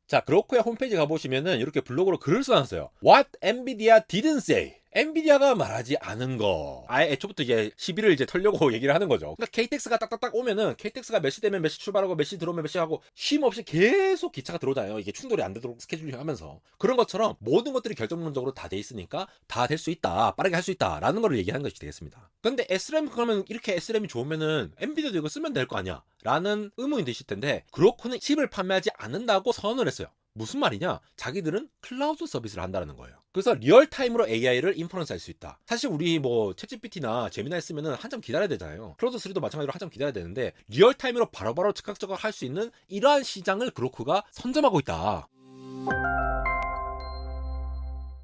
자, 그로크의 홈페이지 가보시면은 이렇게 블로그로 글을 써놨어요. What NVIDIA didn't say. 엔비디아가 말하지 않은 거. 아예 애초부터 이제 시비를 이제 털려고 얘기를 하는 거죠. 그러니까 KTX가 딱딱딱 오면은 KTX가 몇 시 되면 몇 시 출발하고 몇 시 들어오면 몇 시 하고 쉼 없이 계속 기차가 들어오잖아요. 이게 충돌이 안 되도록 스케줄링 하면서. 그런 것처럼 모든 것들이 결정론적으로 다 돼 있으니까 다 될 수 있다. 빠르게 할 수 있다. 라는 거를 얘기하는 것이 되겠습니다. 근데 SRAM 그러면 이렇게 SRAM이 좋으면은 엔비디아도 이거 쓰면 될 거 아니야? 라는 의문이 드실 텐데 그렇고는 칩을 판매하지 않는다고 선언을 했어요. 무슨 말이냐? 자기들은 클라우드 서비스를 한다는 거예요. 그래서 리얼타임으로 AI를 인퍼런스 할 수 있다. 사실 우리 뭐 챗GPT나 제미나이 쓰면은 한참 기다려야 되잖아요. 클로드 3도 마찬가지로 한참 기다려야 되는데 리얼타임으로 바로바로 즉각적으로 할 수 있는 이러한 시장을 그로크가 선점하고 있다.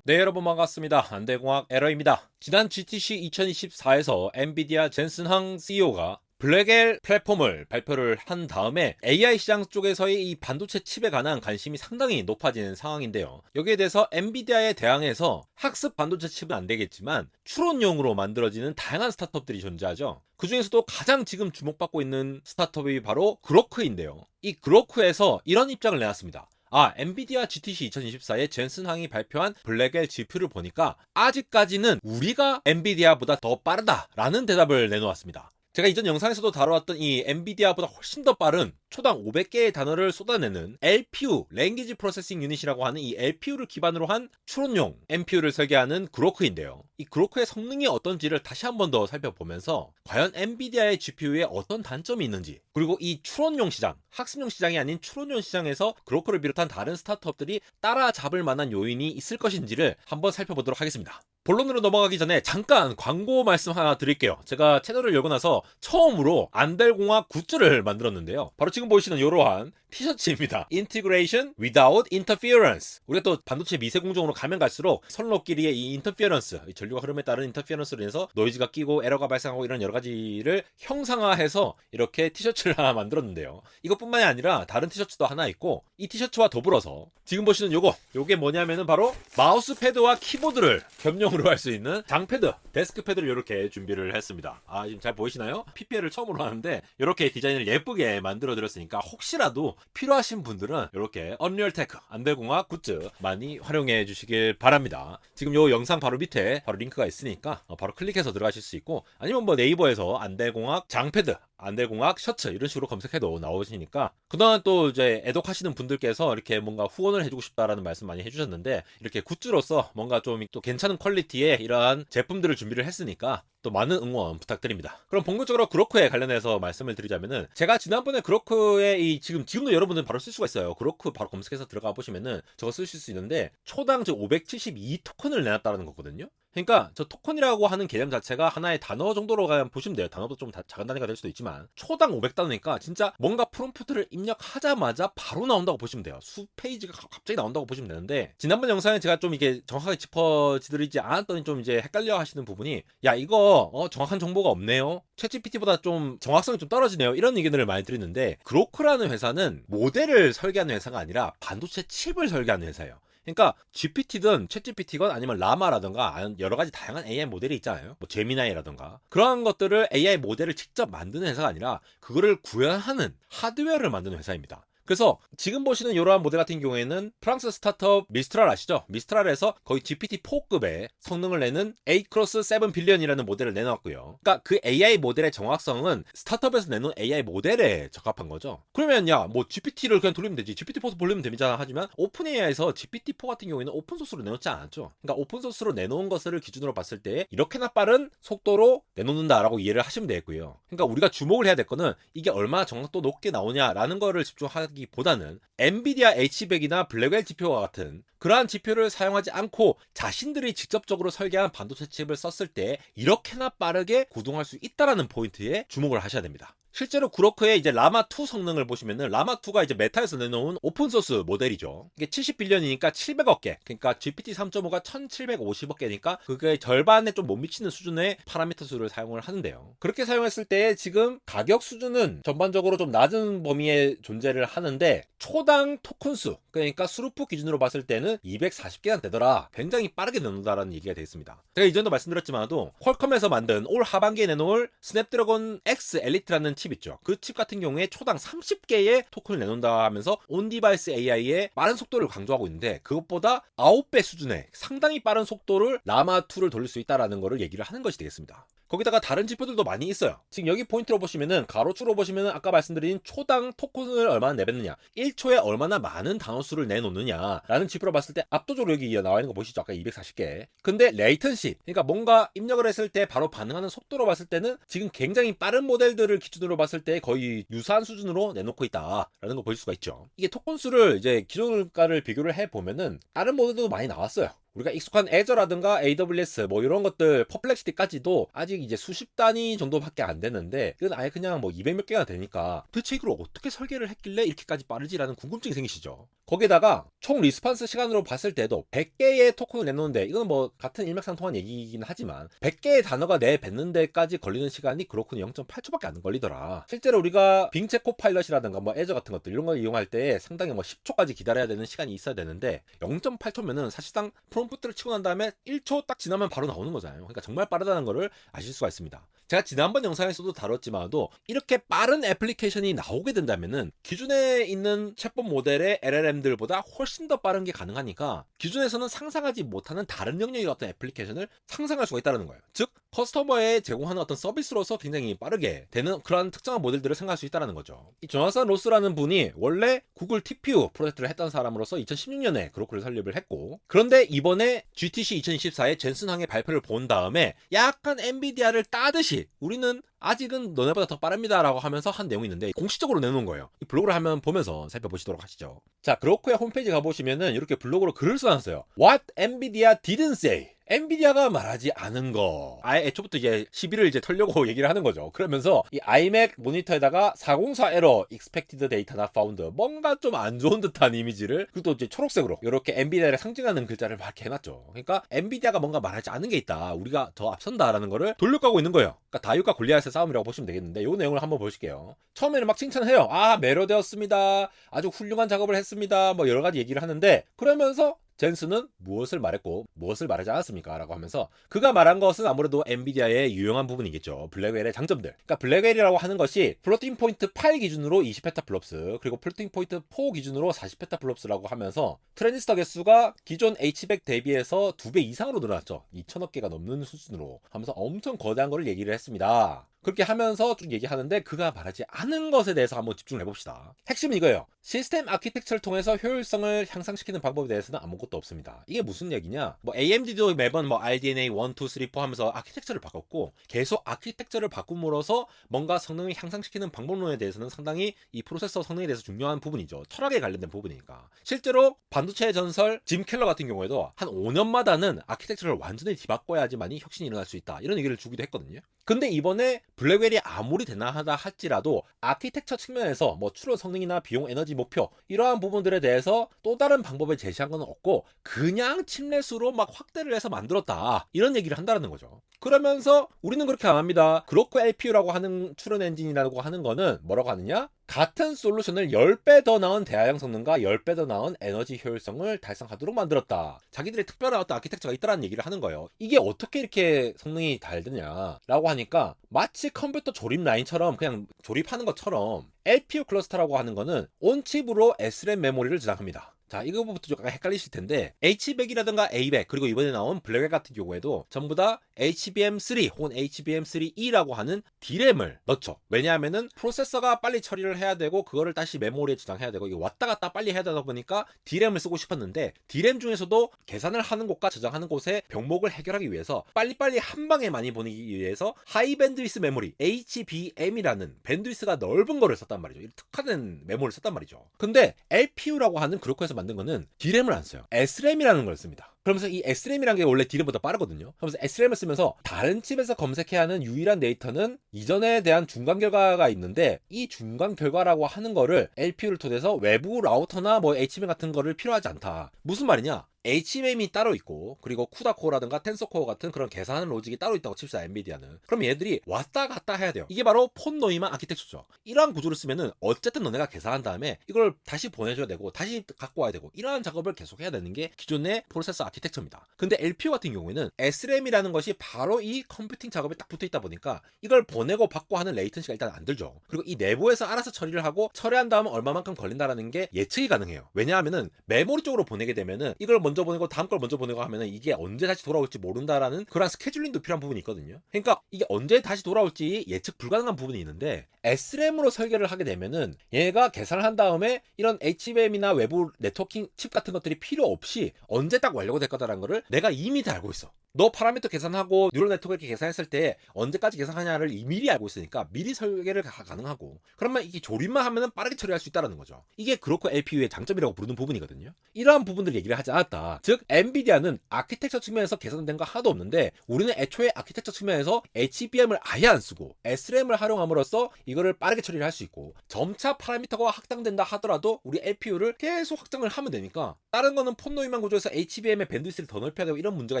네, 여러분 반갑습니다. 안대공학 에러입니다. 지난 GTC 2024에서 엔비디아 젠슨 항 CEO가 블랙엘 플랫폼을 발표를 한 다음에 AI 시장 쪽에서의 이 반도체 칩에 관한 관심이 상당히 높아지는 상황인데요. 여기에 대해서 엔비디아에 대항해서 학습 반도체 칩은 안 되겠지만 추론용으로 만들어지는 다양한 스타트업들이 존재하죠. 그 중에서도 가장 지금 주목받고 있는 스타트업이 바로 그로크인데요. 이 그로크에서 이런 입장을 내놨습니다. 엔비디아 GTC 2024에 젠슨 항이 발표한 블랙엘 GPU를 보니까 아직까지는 우리가 엔비디아보다 더 빠르다라는 대답을 내놓았습니다. 제가 이전 영상에서도 다뤄왔던 이 엔비디아보다 훨씬 더 빠른 초당 500개의 단어를 쏟아내는 LPU, Language Processing Unit이라고 하는 이 LPU를 기반으로 한 추론용 NPU를 설계하는 그로크인데요. 이 그로크의 성능이 어떤지를 다시 한 번 더 살펴보면서 과연 엔비디아의 GPU에 어떤 단점이 있는지, 그리고 이 추론용 시장, 학습용 시장이 아닌 추론용 시장에서 그로크를 비롯한 다른 스타트업들이 따라잡을 만한 요인이 있을 것인지를 한번 살펴보도록 하겠습니다. 본론으로 넘어가기 전에 잠깐 광고 말씀 하나 드릴게요. 제가 채널을 열고 나서 처음으로 안델공학 굿즈를 만들었는데요. 바로 지금 보이시는 이러한 티셔츠입니다. Integration without interference. 우리가 또 반도체 미세 공정으로 가면 갈수록 선로끼리의 이 인터피어런스, 전류가 흐름에 따른 인터피어런스로 인해서 노이즈가 끼고 에러가 발생하고 이런 여러 가지를 형상화해서 이렇게 티셔츠를 하나 만들었는데요. 이것뿐만이 아니라 다른 티셔츠도 하나 있고 이 티셔츠와 더불어서 지금 보시는 요게 뭐냐면은 바로 마우스 패드와 키보드를 겸용으로 할 수 있는 장패드, 데스크 패드를 이렇게 준비를 했습니다. 지금 잘 보이시나요? PPL을 처음으로 하는데 이렇게 디자인을 예쁘게 만들어 드렸으니까 혹시라도 필요하신 분들은 이렇게 언리얼테크 안델공학 굿즈 많이 활용해 주시길 바랍니다. 지금 요 영상 바로 밑에 바로 링크가 있으니까 바로 클릭해서 들어가실 수 있고, 아니면 뭐 네이버에서 안델공학 장패드, 안델공학 셔츠 이런 식으로 검색해도 나오시니까, 그동안 또 이제 애독하시는 분들께서 이렇게 뭔가 후원을 해주고 싶다라는 말씀 많이 해주셨는데 이렇게 굿즈로서 뭔가 좀 또 괜찮은 퀄리티의 이러한 제품들을 준비를 했으니까 또 많은 응원 부탁드립니다. 그럼 본격적으로 그로크에 관련해서 말씀을 드리자면은, 제가 지난번에 그로크의 지금도 여러분들 바로 쓸 수가 있어요. 그로크 바로 검색해서 들어가 보시면은 저거 쓰실 수 있는데 초당 572 토큰을 내놨다는 거거든요. 그러니까 저 토큰이라고 하는 개념 자체가 하나의 단어 정도로 그냥 보시면 돼요. 단어도 좀 작은 단위가 될 수도 있지만 초당 500단어니까 진짜 뭔가 프롬프트를 입력하자마자 바로 나온다고 보시면 돼요. 수 페이지가 갑자기 나온다고 보시면 되는데, 지난번 영상에 제가 좀 이게 정확하게 짚어드리지 않았더니 좀 이제 헷갈려 하시는 부분이, 야 이거 정확한 정보가 없네요, 챗GPT보다 좀 정확성이 좀 떨어지네요, 이런 의견들을 많이 드리는데, 그로크라는 회사는 모델을 설계하는 회사가 아니라 반도체 칩을 설계하는 회사예요. 그러니까 GPT든 챗GPT건 아니면 라마라든가 여러 가지 다양한 AI 모델이 있잖아요. 뭐 제미나이라든가 그러한 것들을 AI 모델을 직접 만드는 회사가 아니라 그거를 구현하는 하드웨어를 만드는 회사입니다. 그래서 지금 보시는 이러한 모델 같은 경우에는 프랑스 스타트업 미스트랄 아시죠? 미스트랄에서 거의 GPT-4급의 성능을 내는 A-7 빌리언이라는 모델을 내놨고요. 그러니까 그 AI 모델의 정확성은 스타트업에서 내놓은 AI 모델에 적합한 거죠. 그러면 뭐 GPT를 그냥 돌리면 되지, GPT-4 돌리면 됩니다 하지만 오픈 AI에서 GPT-4 같은 경우에는 오픈소스로 내놓지 않았죠. 그러니까 오픈소스로 내놓은 것을 기준으로 봤을 때 이렇게나 빠른 속도로 내놓는다라고 이해를 하시면 되겠고요. 그러니까 우리가 주목을 해야 될 거는 이게 얼마나 정확도 높게 나오냐라는 거를 집중하기 보다는 엔비디아 H100이나 블랙웰 GPU와 같은 그러한 GPU를 사용하지 않고 자신들이 직접적으로 설계한 반도체 칩을 썼을 때 이렇게나 빠르게 구동할 수 있다라는 포인트에 주목을 하셔야 됩니다. 실제로 그로크의 이제 라마2 성능을 보시면은 라마2가 이제 메타에서 내놓은 오픈소스 모델이죠. 이게 70빌리언이니까 700억 개. 그러니까 GPT 3.5가 1750억 개니까 그게 절반에 좀 못 미치는 수준의 파라미터 수를 사용을 하는데요. 그렇게 사용했을 때 지금 가격 수준은 전반적으로 좀 낮은 범위에 존재를 하는데 초당 토큰 수, 그러니까 스루프 기준으로 봤을 때는 240개나 되더라. 굉장히 빠르게 내놓는다라는 얘기가 되겠습니다. 제가 이전도 말씀드렸지만도 퀄컴에서 만든 올 하반기에 내놓을 스냅드래곤 X 엘리트라는 칩 있죠. 그 칩 같은 경우에 초당 30개의 토큰을 내놓는다 하면서 온디바이스 AI의 빠른 속도를 강조하고 있는데, 그것보다 9배 수준의 상당히 빠른 속도를 라마2를 돌릴 수 있다라는 거를 얘기를 하는 것이 되겠습니다. 거기다가 다른 지표들도 많이 있어요. 지금 여기 포인트로 보시면은, 가로축으로 보시면은 아까 말씀드린 초당 토큰을 얼마나 내뱉느냐, 1초에 얼마나 많은 단어수를 내놓느냐라는 지표로 봤을 때 압도적으로 여기 나와 있는 거 보시죠. 아까 240개. 근데 레이턴시, 그러니까 뭔가 입력을 했을 때 바로 반응하는 속도로 봤을 때는 지금 굉장히 빠른 모델들을 기준으로 봤을 때 거의 유사한 수준으로 내놓고 있다라는 거 보실 수가 있죠. 이게 토큰 수를 이제 기존가를 비교를 해 보면은 다른 모델도 많이 나왔어요. 우리가 익숙한 애저라든가 AWS 뭐 이런 것들 퍼플렉시티까지도 아직 이제 수십 단위 정도밖에 안 되는데, 이건 아예 그냥 뭐 200 몇 개가 되니까 도대체 이걸 어떻게 설계를 했길래 이렇게까지 빠르지라는 궁금증이 생기시죠. 거기에다가 총 리스판스 시간으로 봤을 때도 100개의 토큰을 내놓는데, 이건 뭐 같은 일맥상통한 얘기이긴 하지만 100개의 단어가 내뱉는 데까지 걸리는 시간이 그렇군요 0.8초밖에 안 걸리더라. 실제로 우리가 빙체 코파일럿이라든가 뭐 애저 같은 것들 이런 걸 이용할 때 상당히 뭐 10초까지 기다려야 되는 시간이 있어야 되는데, 0.8초면은 사실상 프롬프트를 치고 난 다음에 1초 딱 지나면 바로 나오는 거잖아요. 그러니까 정말 빠르다는 거를 아실 수가 있습니다. 제가 지난번 영상에서도 다뤘지만도 이렇게 빠른 애플리케이션이 나오게 된다면은 기존에 있는 챗봇 모델의 LLM들보다 훨씬 더 빠른 게 가능하니까 기존에서는 상상하지 못하는 다른 영역의 어떤 애플리케이션을 상상할 수가 있다는 거예요. 즉 커스터머에 제공하는 어떤 서비스로서 굉장히 빠르게 되는 그런 특정한 모델들을 생각할 수 있다는 거죠. 이 조나산 로스라는 분이 원래 구글 TPU 프로젝트를 했던 사람으로서 2016년에 그로크를 설립을 했고, 그런데 이번에 GTC 2024의 젠슨 황의 발표를 본 다음에 약간 엔비디아를 따듯이 우리는 아직은 너네보다 더 빠릅니다 라고 하면서 한 내용이 있는데, 공식적으로 내놓은 거예요. 이 블로그를 한번 보면서 살펴보시도록 하시죠. 자, 그로크의 홈페이지 가보시면은 이렇게 블로그로 글을 써놨어요. What NVIDIA didn't say. 엔비디아가 말하지 않은 거. 아예 애초부터 이제 시비를 이제 털려고 얘기를 하는 거죠. 그러면서 이 iMac 모니터에다가 404 에러 expected data not found, 뭔가 좀 안 좋은 듯한 이미지를, 그리고 또 이제 초록색으로 이렇게 엔비디아를 상징하는 글자를 막 이렇게 해놨죠. 그러니까 엔비디아가 뭔가 말하지 않은 게 있다, 우리가 더 앞선다라는 거를 돌려가고 있는 거예요. 그러니까 다윗과 골리앗의 싸움이라고 보시면 되겠는데, 이 내용을 한번 보실게요. 처음에는 막 칭찬해요. 아, 매료되었습니다, 아주 훌륭한 작업을 했습니다, 뭐 여러 가지 얘기를 하는데, 그러면서 젠슨은 무엇을 말했고 무엇을 말하지 않았습니까? 라고 하면서 그가 말한 것은 아무래도 엔비디아의 유용한 부분이겠죠. 블랙웰의 장점들. 그러니까 블랙웰이라고 하는 것이 플로팅 포인트 8 기준으로 20페타플롭스, 그리고 플로팅 포인트 4 기준으로 40페타플롭스라고 하면서 트랜지스터 개수가 기존 H100 대비해서 2배 이상으로 늘어났죠. 2,000억 개가 넘는 수준으로 하면서 엄청 거대한 거를 얘기를 했습니다. 그렇게 하면서 쭉 얘기하는데, 그가 말하지 않은 것에 대해서 한번 집중을 해봅시다. 핵심은 이거예요. 시스템 아키텍처를 통해서 효율성을 향상시키는 방법에 대해서는 아무것도 없습니다. 이게 무슨 얘기냐? 뭐 AMD도 매번 뭐 RDNA 1, 2, 3, 4 하면서 아키텍처를 바꿨고, 계속 아키텍처를 바꿈으로써 뭔가 성능을 향상시키는 방법론에 대해서는 상당히 이 프로세서 성능에 대해서 중요한 부분이죠. 철학에 관련된 부분이니까. 실제로 반도체의 전설 짐 켈러 같은 경우에도 한 5년마다는 아키텍처를 완전히 뒤바꿔야지만이 혁신이 일어날 수 있다, 이런 얘기를 주기도 했거든요. 근데 이번에 블랙웰이 아무리 대단하다 할지라도 아키텍처 측면에서 뭐 추론 성능이나 비용 에너지 목표 이러한 부분들에 대해서 또 다른 방법을 제시한 건 없고, 그냥 칩넷으로 막 확대를 해서 만들었다, 이런 얘기를 한다는 거죠. 그러면서 우리는 그렇게 안 합니다. 그로크 LPU라고 하는 추론 엔진이라고 하는 거는 뭐라고 하느냐? 같은 솔루션을 10배 더 나은 대화형 성능과 10배 더 나은 에너지 효율성을 달성하도록 만들었다. 자기들의 특별한 어떤 아키텍처가 있다는 얘기를 하는 거예요. 이게 어떻게 이렇게 성능이 다르냐라고 하니까, 마치 컴퓨터 조립 라인처럼 그냥 조립하는 것처럼 LPU 클러스터라고 하는 거는 온칩으로 SRAM 메모리를 저장합니다. 자, 이거부터 좀 약간 헷갈리실 텐데, H100이라든가 A100 그리고 이번에 나온 블랙웰 같은 경우에도 전부 다 HBM3 혹은 HBM3E라고 하는 D램을 넣죠. 왜냐하면은 프로세서가 빨리 처리를 해야 되고 그거를 다시 메모리에 저장해야 되고, 이게 왔다 갔다 빨리 해야 되다 보니까 D램을 쓰고 싶었는데, D램 중에서도 계산을 하는 곳과 저장하는 곳의 병목을 해결하기 위해서 빨리빨리 한 방에 많이 보내기 위해서 하이 밴드위스 메모리 HBM이라는 밴드위스가 넓은 거를 썼단 말이죠. 특화된 메모리를 썼단 말이죠. 근데 LPU라고 하는 그로크에서 만든 거는 D램을 안 써요. SRAM이라는 걸 씁니다. 그러면서 이 SRAM이라는 게 원래 D램보다 빠르거든요. 그러면서 SRAM을 쓰면서 다른 칩에서 검색해야 하는 유일한 데이터는 이전에 대한 중간 결과가 있는데, 이 중간 결과라고 하는 거를 LPU를 통해서 외부 라우터나 뭐 HBM 같은 거를 필요하지 않다. 무슨 말이냐? HBM이 따로 있고 그리고 쿠다코어라든가 텐서코어 같은 그런 계산하는 로직이 따로 있다고 칩시다. 엔비디아는. 그럼 얘들이 왔다 갔다 해야 돼요. 이게 바로 폰 노이만 아키텍처죠. 이러한 구조를 쓰면은 어쨌든 너네가 계산한 다음에 이걸 다시 보내줘야 되고 다시 갖고 와야 되고 이러한 작업을 계속 해야 되는 게 기존의 프로세서 아키텍처입니다. 근데 LPU 같은 경우에는 SRAM이라는 것이 바로 이 컴퓨팅 작업에 딱 붙어 있다 보니까 이걸 보내고 받고 하는 레이턴시가 일단 안 들죠. 그리고 이 내부에서 알아서 처리를 하고 처리한 다음 얼마만큼 걸린다라는 게 예측이 가능해요. 왜냐하면은 메모리 쪽으로 보내게 되면은 이걸 먼저 보내고 다음 걸 먼저 보내고 하면은 이게 언제 다시 돌아올지 모른다라는 그런 스케줄링도 필요한 부분이 있거든요. 그러니까 이게 언제 다시 돌아올지 예측 불가능한 부분이 있는데 SRAM으로 설계를 하게 되면은 얘가 계산을 한 다음에 이런 HBM이나 외부 네트워킹 칩 같은 것들이 필요 없이 언제 딱 완료가 될 거다라는 거를 내가 이미 다 알고 있어. 너 파라미터 계산하고 뉴럴 네트워크 이렇게 계산했을 때 언제까지 계산하냐를 미리 알고 있으니까 미리 설계를 가능하고 그러면 이게 조립만 하면은 빠르게 처리할 수 있다는 거죠. 이게 그렇고 LPU의 장점이라고 부르는 부분이거든요. 이러한 부분들 얘기를 하지 않았다. 즉 엔비디아는 아키텍처 측면에서 개선된 거 하나도 없는데 우리는 애초에 아키텍처 측면에서 HBM을 아예 안 쓰고 SRAM을 활용함으로써 이거를 빠르게 처리를 할 수 있고 점차 파라미터가 확장된다 하더라도 우리 LPU를 계속 확장을 하면 되니까 다른 거는 폰 노이만 구조에서 HBM의 밴드위스를 더 넓혀야 되고 이런 문제가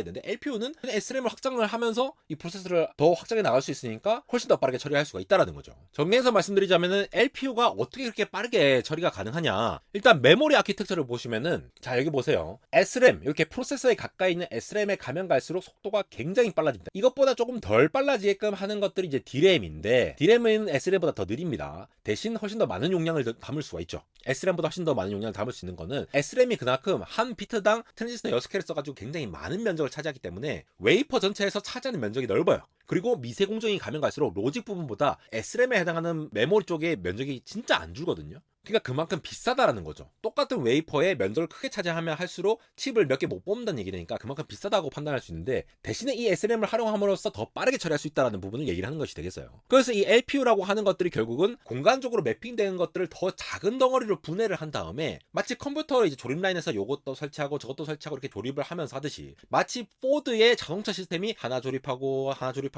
있는데 LPU는 SRAM을 확장을 하면서 이 프로세서를 더 확장해 나갈 수 있으니까 훨씬 더 빠르게 처리할 수가 있다는 거죠. 정리해서 말씀드리자면은 LPU가 어떻게 그렇게 빠르게 처리가 가능하냐. 일단 메모리 아키텍처를 보시면은 자 여기 보세요. SRAM 이렇게 프로세서에 가까이 있는 SRAM에 가면 갈수록 속도가 굉장히 빨라집니다. 이것보다 조금 덜 빨라지게끔 하는 것들이 이제 DRAM인데 DRAM은 SRAM보다 더 느립니다. 대신 훨씬 더 많은 용량을 담을 수가 있죠. SRAM보다 훨씬 더 많은 용량을 담을 수 있는 거는 SRAM이 그만큼 한 비트당 트랜지스터 6개를 써가지고 굉장히 많은 면적을 차지하기 때문에 웨이퍼 전체에서 차지하는 면적이 넓어요. 그리고 미세 공정이 가면 갈수록 로직 부분보다 SRAM에 해당하는 메모리 쪽의 면적이 진짜 안 줄거든요. 그러니까 그만큼 비싸다라는 거죠. 똑같은 웨이퍼의 면적을 크게 차지하면 할수록 칩을 몇 개 못 뽑는다는 얘기니까 그만큼 비싸다고 판단할 수 있는데 대신에 이 SRAM을 활용함으로써 더 빠르게 처리할 수 있다는 부분을 얘기를 하는 것이 되겠어요. 그래서 이 LPU라고 하는 것들이 결국은 공간적으로 매핑되는 것들을 더 작은 덩어리로 분해를 한 다음에 마치 컴퓨터 이제 조립 라인에서 요것도 설치하고 저것도 설치하고 이렇게 조립을 하면서 하듯이 마치 포드의 자동차 시스템이 하나 조립하고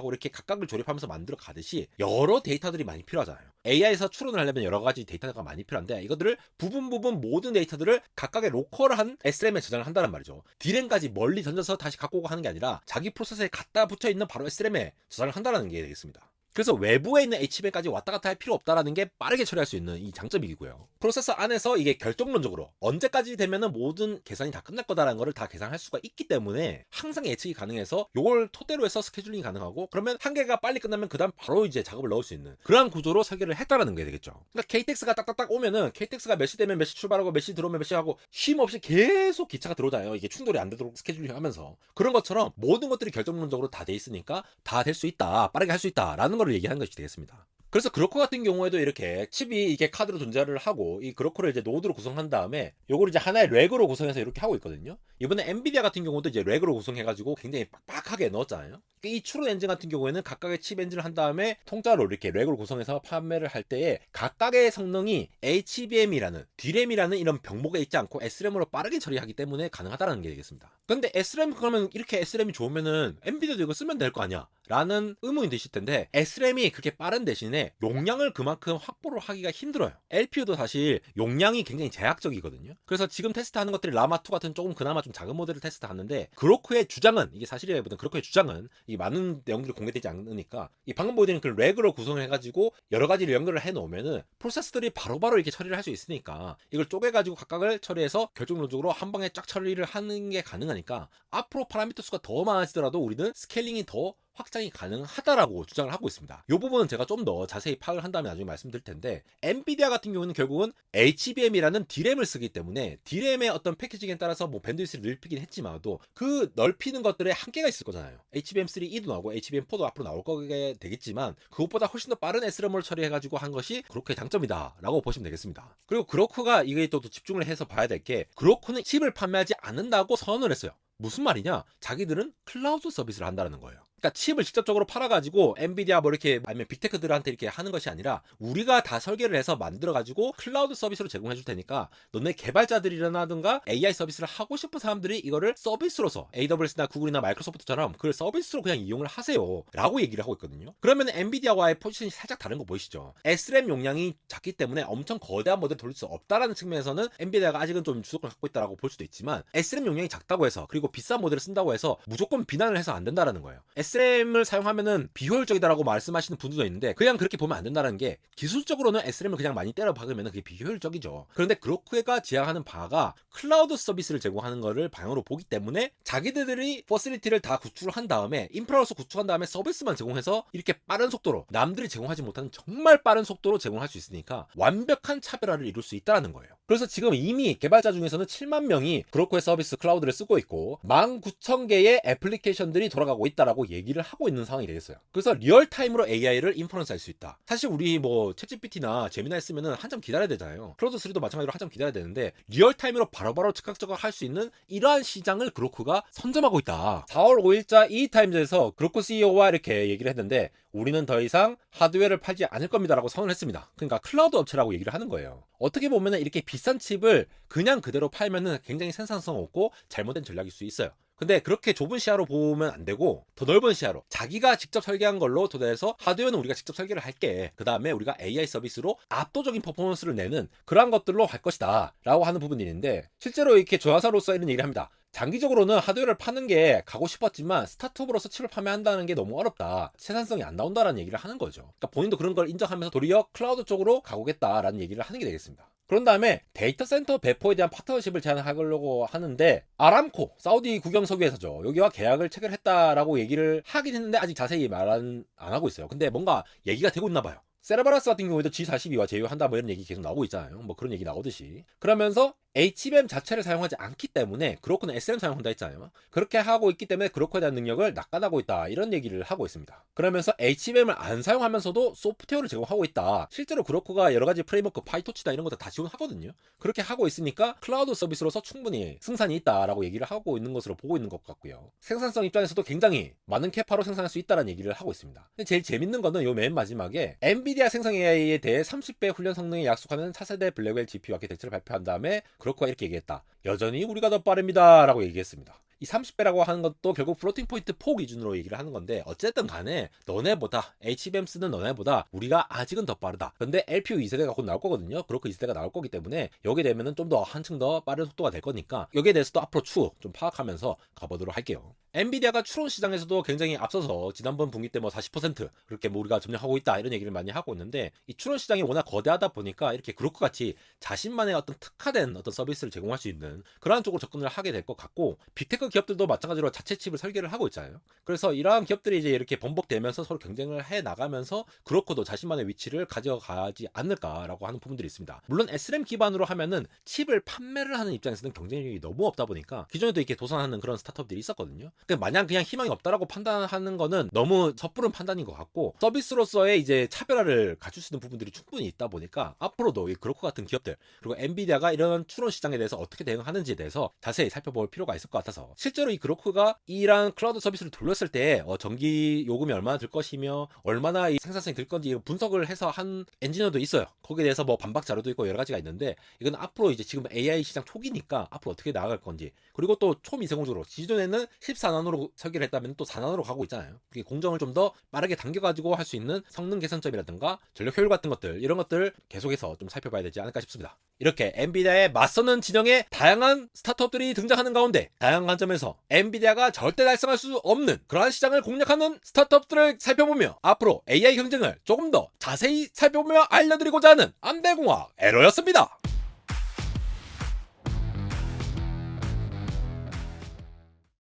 이렇게 각각을 조립하면서 만들어 가듯이 여러 데이터들이 많이 필요하잖아요. AI에서 추론을 하려면 여러 가지 데이터가 많이 필요한데 이것들을 부분 모든 데이터들을 각각의 로컬한 SRAM에 저장을 한다는 말이죠. D램까지 멀리 던져서 다시 갖고 오고 하는 게 아니라 자기 프로세서에 갖다 붙여 있는 바로 SRAM에 저장을 한다는 게 되겠습니다. 그래서 외부에 있는 HBM까지 왔다 갔다 할 필요 없다라는 게 빠르게 처리할 수 있는 이 장점이고요. 프로세서 안에서 이게 결정론적으로 언제까지 되면은 모든 계산이 다 끝날 거다라는 거를 다 계산할 수가 있기 때문에 항상 예측이 가능해서 요걸 토대로 해서 스케줄링이 가능하고 그러면 한 개가 빨리 끝나면 그다음 바로 이제 작업을 넣을 수 있는 그러한 구조로 설계를 했다라는 게 되겠죠. 그러니까 KTX가 딱딱딱 오면은 KTX가 몇 시 되면 몇 시 출발하고 몇 시 들어오면 몇 시 하고 쉼 없이 계속 기차가 들어오잖아요. 이게 충돌이 안 되도록 스케줄링 하면서 그런 것처럼 모든 것들이 결정론적으로 다 돼 있으니까 다 될 수 있다, 빠르게 할 수 있다라는 걸 얘기하는 것이 되겠습니다. 그래서 그로코 같은 경우에도 이렇게 칩이 이게 카드로 존재를 하고 이 그로코를 이제 노드로 구성한 다음에 요걸 이제 하나의 렉으로 구성해서 이렇게 하고 있거든요. 이번에 엔비디아 같은 경우도 이제 렉으로 구성해가지고 굉장히 빡빡하게 넣었잖아요. 이 추론 엔진 같은 경우에는 각각의 칩 엔진을 한 다음에 통짜로 이렇게 렉으로 구성해서 판매를 할 때에 각각의 성능이 HBM이라는 D램이라는 이런 병목에 있지 않고 SRAM으로 빠르게 처리하기 때문에 가능하다는 게 되겠습니다. 근데 SRAM 그러면 이렇게 SRAM이 좋으면은 엔비디아도 이거 쓰면 될 거 아니야? 라는 의문이 드실 텐데 SRAM이 그렇게 빠른 대신에 용량을 그만큼 확보를 하기가 힘들어요. LPU도 사실 용량이 굉장히 제약적이거든요. 그래서 지금 테스트하는 것들이 라마2 같은 조금 그나마 좀 작은 모델을 테스트하는데 그로코의 주장은 이게 사실이라기보다는 그로코의 주장은 이 많은 내용들이 공개되지 않으니까 이 방금 보여드린 그 렉으로 구성해가지고 여러 가지를 연결을 해놓으면은 프로세서들이 바로바로 이렇게 처리를 할 수 있으니까 이걸 쪼개가지고 각각을 처리해서 결정론적으로 한 방에 쫙 처리를 하는 게 가능하니까 앞으로 파라미터 수가 더 많아지더라도 우리는 스케일링이 더 확장이 가능하다라고 주장을 하고 있습니다. 이 부분은 제가 좀 더 자세히 파악을 한 다음에 나중에 말씀드릴 텐데 엔비디아 같은 경우는 결국은 HBM이라는 D램을 쓰기 때문에 D램의 어떤 패키징에 따라서 뭐 밴드위스를 넓히긴 했지만도 그 넓히는 것들에 한계가 있을 거잖아요. HBM3E도 나오고 HBM4도 앞으로 나올 거게 되겠지만 그것보다 훨씬 더 빠른 SRAM을 처리해가지고 한 것이 그로코의 장점이다라고 보시면 되겠습니다. 그리고 그로코가 이게 또 집중을 해서 봐야 될 게 그로코는 칩을 판매하지 않는다고 선언을 했어요. 무슨 말이냐? 자기들은 클라우드 서비스를 한다는 거예요. 그러니까 칩을 직접적으로 팔아가지고 엔비디아 뭐 이렇게 아니면 빅테크들한테 이렇게 하는 것이 아니라 우리가 다 설계를 해서 만들어가지고 클라우드 서비스로 제공해 줄 테니까 너네 개발자들이라든가 AI 서비스를 하고 싶은 사람들이 이거를 서비스로서 AWS나 구글이나 마이크로소프트처럼 그걸 서비스로 그냥 이용을 하세요 라고 얘기를 하고 있거든요. 그러면 엔비디아와의 포지션이 살짝 다른 거 보이시죠? SRAM 용량이 작기 때문에 엄청 거대한 모델을 돌릴 수 없다라는 측면에서는 엔비디아가 아직은 좀 주도권을 갖고 있다라고 볼 수도 있지만 SRAM 용량이 작다고 해서 그리고 비싼 모델을 쓴다고 해서 무조건 비난을 해서 안 된다라는 거예요. SRAM을 사용하면은 비효율적이다라고 말씀하시는 분들도 있는데 그냥 그렇게 보면 안 된다는 게 기술적으로는 SRAM을 그냥 많이 때려 박으면 그게 비효율적이죠. 그런데 그로크가 지향하는 바가 클라우드 서비스를 제공하는 거를 방향으로 보기 때문에 자기들이 퍼실리티를 다 구축을 한 다음에 인프라로서 구축한 다음에 서비스만 제공해서 이렇게 빠른 속도로 남들이 제공하지 못하는 정말 빠른 속도로 제공할 수 있으니까 완벽한 차별화를 이룰 수 있다는 거예요. 그래서 지금 이미 개발자 중에서는 7만 명이 그로크의 서비스 클라우드를 쓰고 있고 19,000개의 애플리케이션들이 돌아가고 있다라고 얘기를 하고 있는 상황이 되겠어요. 그래서 리얼타임으로 AI를 인퍼런스 할 수 있다. 사실 우리 뭐 챗GPT나 제미나이 쓰면은 한참 기다려야 되잖아요. 클로드 3도 마찬가지로 한참 기다려야 되는데 리얼타임으로 바로바로 즉각적각 할 수 있는 이러한 시장을 그로크가 선점하고 있다. 4월 5일자 이타임즈에서 그로크 CEO와 이렇게 얘기를 했는데 우리는 더 이상 하드웨어를 팔지 않을 겁니다라고 선언을 했습니다. 그러니까 클라우드 업체라고 얘기를 하는 거예요. 어떻게 보면은 이렇게 비싼 칩을 그냥 그대로 팔면은 굉장히 생산성 없고 잘못된 전략일 수 있어요. 근데 그렇게 좁은 시야로 보면 안 되고 더 넓은 시야로 자기가 직접 설계한 걸로 도달해서 하드웨어는 우리가 직접 설계를 할게. 그 다음에 우리가 AI 서비스로 압도적인 퍼포먼스를 내는 그러한 것들로 할 것이다 라고 하는 부분이 있는데 실제로 이렇게 조사사로서 이런 얘기를 합니다. 장기적으로는 하드웨어를 파는 게 가고 싶었지만 스타트업으로서 칩을 판매한다는 게 너무 어렵다. 생산성이 안 나온다라는 얘기를 하는 거죠. 그러니까 본인도 그런 걸 인정하면서 도리어 클라우드 쪽으로 가고겠다라는 얘기를 하는 게 되겠습니다. 그런 다음에 데이터 센터 배포에 대한 파트너십을 제안하려고 하는데 아람코, 사우디 국영석유회사죠. 여기와 계약을 체결했다라고 얘기를 하긴 했는데 아직 자세히 말 안 하고 있어요. 근데 뭔가 얘기가 되고 있나 봐요. 세라바라스 같은 경우에도 G42와 제휴한다 뭐 이런 얘기 계속 나오고 있잖아요. 뭐 그런 얘기 나오듯이. 그러면서 HBM 자체를 사용하지 않기 때문에 그로크는 SRAM 사용한다 했잖아요. 그렇게 하고 있기 때문에 그로크에 대한 능력을 낙관하고 있다 이런 얘기를 하고 있습니다. 그러면서 HBM을 안 사용하면서도 소프트웨어를 제공하고 있다. 실제로 그로크가 여러 가지 프레임워크 파이토치다 이런 것도 다 지원하거든요. 그렇게 하고 있으니까 클라우드 서비스로서 충분히 승산이 있다라고 얘기를 하고 있는 것으로 보고 있는 것 같고요. 생산성 입장에서도 굉장히 많은 캐파로 생산할 수 있다는 얘기를 하고 있습니다. 근데 제일 재밌는 거는 요 맨 마지막에 엔비디아 생성 AI에 대해 30배 훈련 성능에 약속하는 차세대 블랙웰 GPU와 대체를 발표한 다음에 그로크가 이렇게 얘기했다. 여전히 우리가 더 빠릅니다 라고 얘기했습니다. 이 30배라고 하는 것도 결국 플로팅 포인트 폭 기준으로 얘기를 하는 건데 어쨌든 간에 너네보다 HBM 쓰는 너네보다 우리가 아직은 더 빠르다. 근데 LPU 2세대가 곧 나올 거거든요. 그렇게 2세대가 나올 거기 때문에 여기에 되면은 좀 더 한층 더 빠른 속도가 될 거니까 여기에 대해서도 앞으로 추후 좀 파악하면서 가보도록 할게요. 엔비디아가 추론 시장에서도 굉장히 앞서서 지난번 분기 때 뭐 40% 그렇게 뭐 우리가 점령하고 있다 이런 얘기를 많이 하고 있는데 이 추론 시장이 워낙 거대하다 보니까 이렇게 그로크 같이 자신만의 어떤 특화된 어떤 서비스를 제공할 수 있는 그러한 쪽으로 접근을 하게 될 것 같고 빅테크 기업들도 마찬가지로 자체 칩을 설계를 하고 있잖아요. 그래서 이러한 기업들이 이제 이렇게 번복되면서 서로 경쟁을 해 나가면서 그로크도 자신만의 위치를 가져가지 않을까라고 하는 부분들이 있습니다. 물론 SRAM 기반으로 하면은 칩을 판매를 하는 입장에서는 경쟁력이 너무 없다 보니까 기존에도 이렇게 도전하는 그런 스타트업들이 있었거든요. 그러니까 마냥 그냥 희망이 없다라고 판단하는 거는 너무 섣부른 판단인 것 같고 서비스로서의 이제 차별화를 갖출 수 있는 부분들이 충분히 있다 보니까 앞으로도 이 그로크 같은 기업들 그리고 엔비디아가 이런 추론 시장에 대해서 어떻게 대응하는지에 대해서 자세히 살펴볼 필요가 있을 것 같아서 실제로 이 그로크가 이런 클라우드 서비스를 돌렸을 때 전기 요금이 얼마나 들 것이며 얼마나 이 생산성이 들 건지 분석을 해서 한 엔지니어도 있어요. 거기에 대해서 뭐 반박 자료도 있고 여러 가지가 있는데 이건 앞으로 이제 지금 AI 시장 초기니까 앞으로 어떻게 나아갈 건지 그리고 또 초미세공주로 기존에는 14나노로 설계를 했다면 또 4나노로 가고 있잖아요. 그게 공정을 좀 더 빠르게 당겨가지고 할 수 있는 성능 개선점이라든가 전력 효율 같은 것들 이런 것들 계속해서 좀 살펴봐야 되지 않을까 싶습니다. 이렇게 엔비디아의 맞서는 진영에 다양한 스타트업들이 등장하는 가운데 다양한 관점에서 엔비디아가 절대 달성할 수 없는 그러한 시장을 공략하는 스타트업들을 살펴보며 앞으로 AI 경쟁을 조금 더 자세히 살펴보며 알려드리고자 하는 안대공학 에러였습니다.